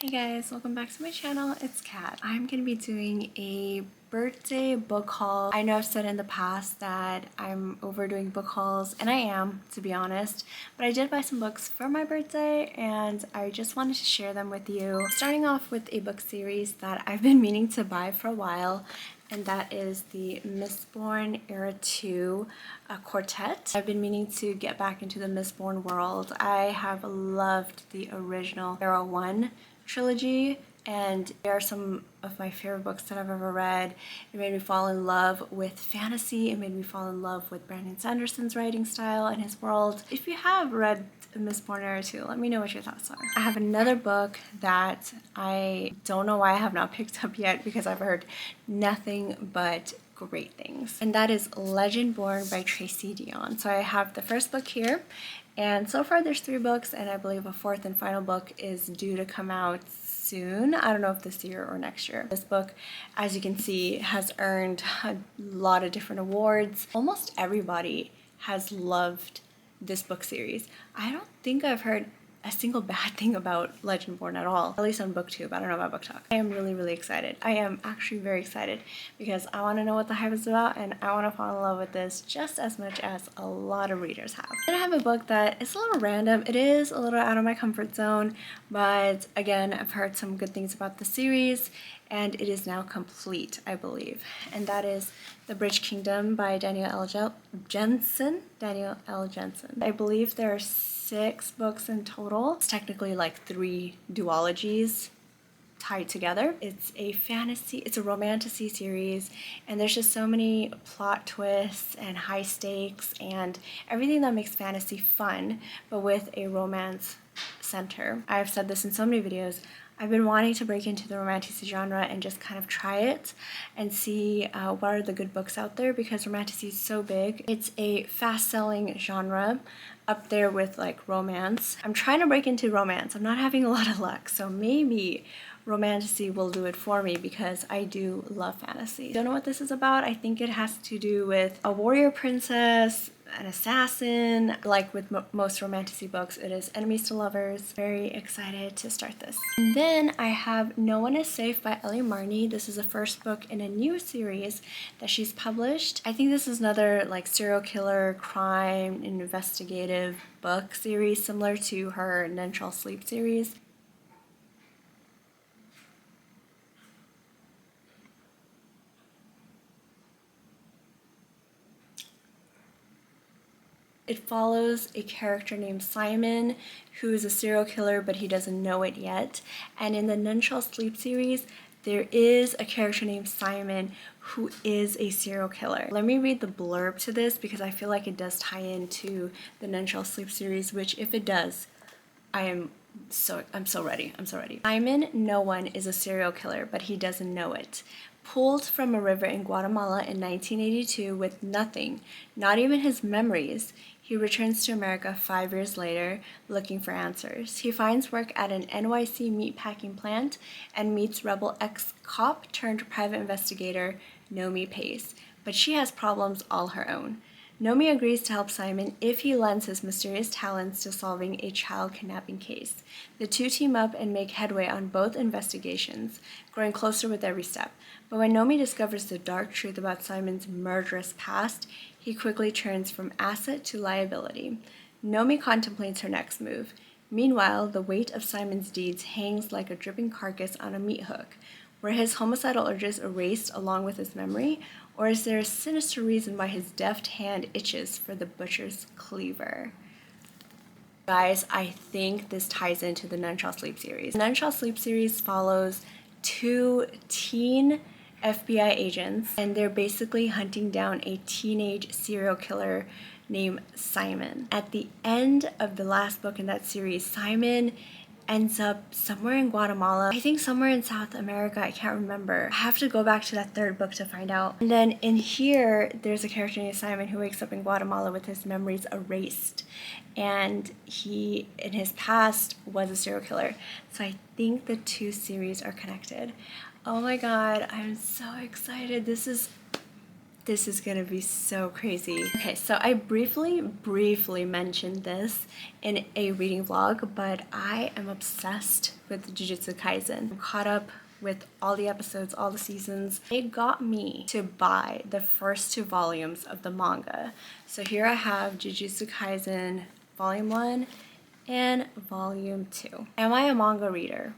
Hey guys, welcome back to my channel. It's Kat. I'm gonna be doing a birthday book haul. I know I've said in the past that I'm overdoing book hauls, and I am, to be honest, but I did buy some books for my birthday and I just wanted to share them with you. Starting off with a book series that I've been meaning to buy for a while, and that is the Mistborn Era 2 quartet. I've been meaning to get back into the Mistborn world. I have loved the original Era 1 trilogy, and they are some of my favorite books that I've ever read. It made me fall in love with fantasy. It made me fall in love with Brandon Sanderson's writing style and his world. If you have read Mistborn Era 2, let me know what your thoughts are. I have another book that I don't know why I have not picked up yet because I've heard nothing but great things, and that is Legendborn by Tracy Deonn. So I have the first book here, and so far there's 3 books, and I believe a 4th and final book is due to come out soon. I don't know if this year or next year. This book, as you can see, has earned a lot of different awards. Almost everybody has loved this book series. I don't think I've heard a single bad thing about Legendborn at all, at least on booktube. I don't know about book talk. I am really excited. I am actually very excited because I want to know what the hype is about, and I want to fall in love with this just as much as a lot of readers have. Then I have a book that is a little random. It is a little out of my comfort zone, but again, I've heard some good things about the series, and it is now complete, I believe, and that is The Bridge Kingdom by Daniel L. Jensen. I believe there are 6 books in total. It's technically like 3 duologies tied together. It's a fantasy, it's a romantasy series, and there's just so many plot twists and high stakes and everything that makes fantasy fun, but with a romance center. I've said this in so many videos. I've been wanting to break into the romantasy genre and just kind of try it and see what are the good books out there, because romantasy is so big. It's a fast-selling genre, up there with like romance. I'm trying to break into romance. I'm not having a lot of luck, so maybe romantasy will do it for me because I do love fantasy. Don't know what this is about. I think it has to do with a warrior princess, an assassin. Like with most romantasy books, it is enemies to lovers. Very excited to start this. And then I have No One Is Safe by Ellie Marney. This is the first book in a new series that she's published. I think this is another like serial killer, crime, investigative book series similar to her None Shall Sleep series. It follows a character named Simon, who is a serial killer, but he doesn't know it yet. And in the None Shall Sleep series, there is a character named Simon who is a serial killer. Let me read the blurb to this because I feel like it does tie into the None Shall Sleep series, which if it does, I'm so ready. Simon No One is a serial killer, but he doesn't know it. Pulled from a river in Guatemala in 1982 with nothing, not even his memories, he returns to America 5 years later looking for answers. He finds work at an NYC meatpacking plant and meets rebel ex-cop turned private investigator Nomi Pace, but she has problems all her own. Nomi agrees to help Simon if he lends his mysterious talents to solving a child kidnapping case. The two team up and make headway on both investigations, growing closer with every step. But when Nomi discovers the dark truth about Simon's murderous past, he quickly turns from asset to liability. Nomi contemplates her next move. Meanwhile, the weight of Simon's deeds hangs like a dripping carcass on a meat hook. Were his homicidal urges erased along with his memory, or is there a sinister reason why his deft hand itches for the butcher's cleaver? Guys, I think this ties into the None Shall Sleep series. The None Shall Sleep series follows 2 teen FBI agents, and they're basically hunting down a teenage serial killer named Simon. At the end of the last book in that series, Simon ends up somewhere in Guatemala. I think somewhere in South America, I can't remember. I have to go back to that 3rd book to find out. And then in here, there's a character named Simon who wakes up in Guatemala with his memories erased. And he, in his past, was a serial killer. So I think the 2 series are connected. Oh my god, I'm so excited. This This is gonna be so crazy. Okay, so I briefly mentioned this in a reading vlog, but I am obsessed with Jujutsu Kaisen. I'm caught up with all the episodes, all the seasons. It got me to buy the first 2 volumes of the manga. So here I have Jujutsu Kaisen Volume 1 and Volume 2. Am I a manga reader?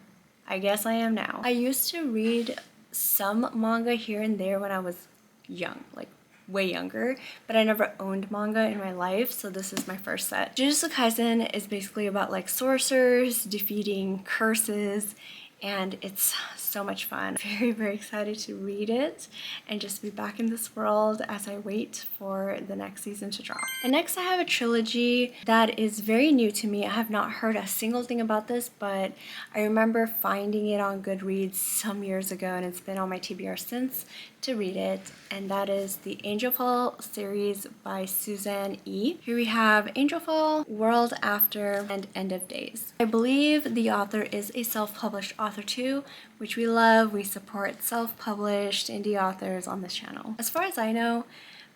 I guess I am now. I used to read some manga here and there when I was young, like way younger, but I never owned manga in my life, so this is my first set. Jujutsu Kaisen is basically about like sorcerers defeating curses, and it's so much fun. Very excited to read it and just be back in this world as I wait for the next season to drop. And next I have a trilogy that is very new to me. I have not heard a single thing about this, but I remember finding it on Goodreads some years ago, and it's been on my TBR since to read it, and that is the Angel Fall series by Suzanne E. Here we have Angel Fall, World After, and End of Days. I believe the author is a self-published author too, which we love. We support self-published indie authors on this channel. As far as I know,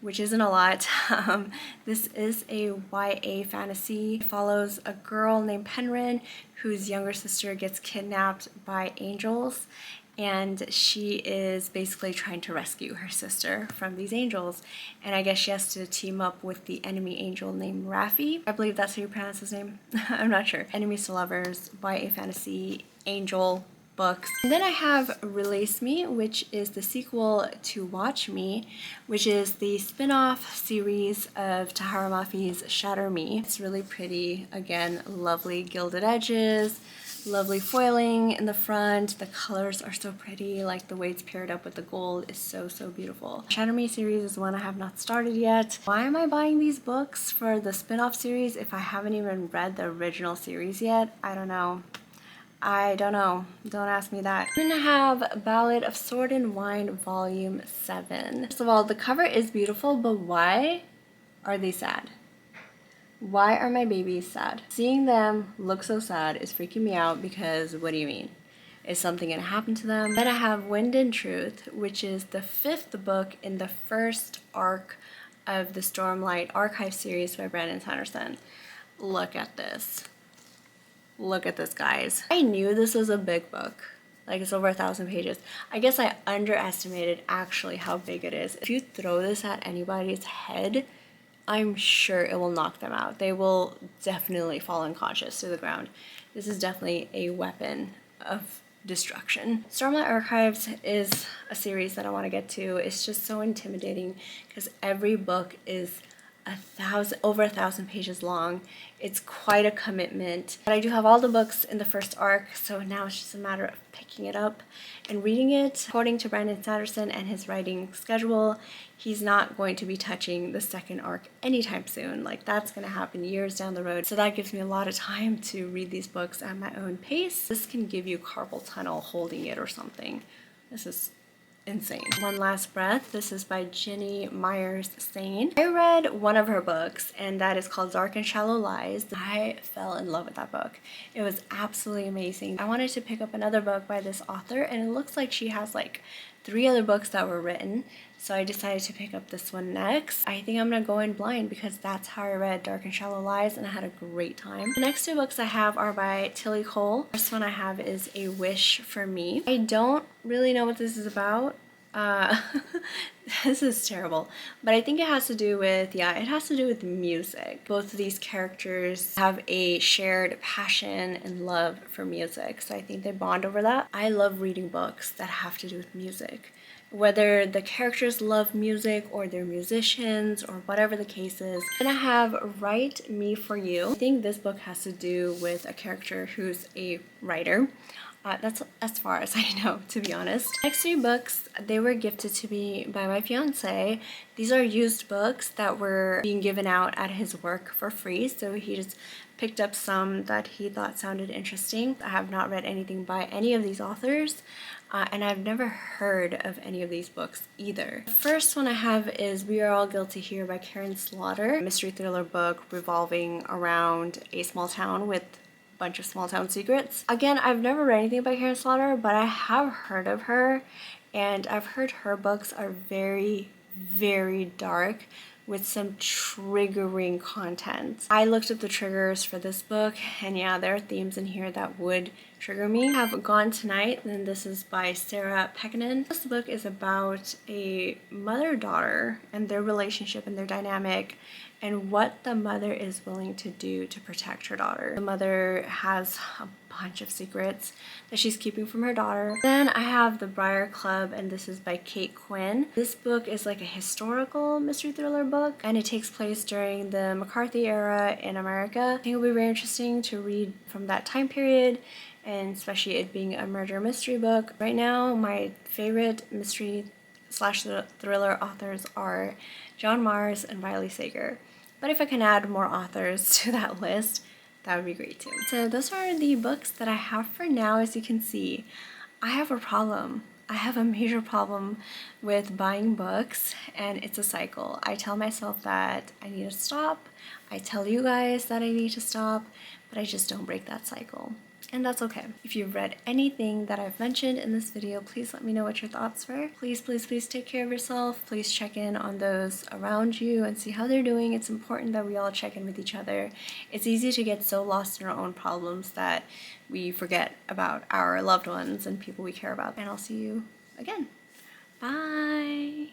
which isn't a lot, this is a YA fantasy. It follows a girl named Penrin whose younger sister gets kidnapped by angels, and she is basically trying to rescue her sister from these angels, and I guess she has to team up with the enemy angel named Raffi. I believe that's how you pronounce his name. I'm not sure. Enemies to Lovers, YA fantasy, angel books. And then I have Release Me, which is the sequel to Watch Me, which is the spin-off series of Tahara Mafi's Shatter Me. It's really pretty. Again, lovely gilded edges, lovely foiling in the front. The colors are so pretty, like the way it's paired up with the gold is so beautiful. Shatter Me series is one I have not started yet. Why am I buying these books for the spin-off series if I haven't even read the original series yet? I don't know. Don't ask me that. Then I have Ballad of Sword and Wine Volume 7. First of all, the cover is beautiful, but why are they sad? Why are my babies sad? Seeing them look so sad is freaking me out, because what do you mean? Is something gonna happen to them? Then I have Wind and Truth, which is the 5th book in the first arc of the Stormlight Archive series by Brandon Sanderson. Look at this. Look at this, guys. I knew this was a big book. Like, it's over 1,000 pages. I guess I underestimated actually how big it is. If you throw this at anybody's head, I'm sure it will knock them out. They will definitely fall unconscious to the ground. This is definitely a weapon of destruction. Stormlight Archives is a series that I want to get to. It's just so intimidating because every book is over 1,000 pages long. It's quite a commitment. But I do have all the books in the first arc, so now it's just a matter of picking it up and reading it. According to Brandon Sanderson and his writing schedule, he's not going to be touching the second arc anytime soon. Like, that's gonna happen years down the road. So that gives me a lot of time to read these books at my own pace. This can give you carpal tunnel holding it or something. This is insane. One Last Breath. This is by Jenny Myers Sane. I read one of her books, and that is called Dark and Shallow Lies. I fell in love with that book. It was absolutely amazing. I wanted to pick up another book by this author, and it looks like she has like 3 other books that were written, so I decided to pick up this one next. I think I'm gonna go in blind because that's how I read Dark and Shallow Lies, and I had a great time. The next 2 books I have are by Tilly Cole. The first one I have is A Wish for Me. I don't really know what this is about. This is terrible, but I think it has to do with, yeah, it has to do with music. Both of these characters have a shared passion and love for music, so I think they bond over that. I love reading books that have to do with music, whether the characters love music or they're musicians or whatever the case is. Then I have Write Me For You. I think this book has to do with a character who's a writer. That's as far as I know, to be honest. Next 3 books, they were gifted to me by my fiance. These are used books that were being given out at his work for free, so he just picked up some that he thought sounded interesting. I have not read anything by any of these authors, and I've never heard of any of these books either. The first one I have is We Are All Guilty Here by Karen Slaughter, a mystery thriller book revolving around a small town with bunch of small town secrets. Again, I've never read anything by Karen Slaughter, but I have heard of her, and I've heard her books are very very dark with some triggering content. I looked up the triggers for this book, and yeah, there are themes in here that would trigger me. I have Gone Tonight, and this is by Sarah Pekkanen. This book is about a mother-daughter and their relationship and their dynamic, and what the mother is willing to do to protect her daughter. The mother has a bunch of secrets that she's keeping from her daughter. Then I have The Briar Club, and this is by Kate Quinn. This book is like a historical mystery thriller book, and it takes place during the McCarthy era in America. I think it'll be very interesting to read from that time period, and especially it being a murder mystery book. Right now, my favorite mystery / thriller authors are John Mars and Riley Sager. But if I can add more authors to that list, that would be great too. So those are the books that I have for now. As you can see, I have a problem. I have a major problem with buying books, and it's a cycle. I tell myself that I need to stop. I tell you guys that I need to stop, but I just don't break that cycle. And that's okay. If you've read anything that I've mentioned in this video, please let me know what your thoughts were. Please, please, please take care of yourself. Please check in on those around you and see how they're doing. It's important that we all check in with each other. It's easy to get so lost in our own problems that we forget about our loved ones and people we care about. And I'll see you again. Bye!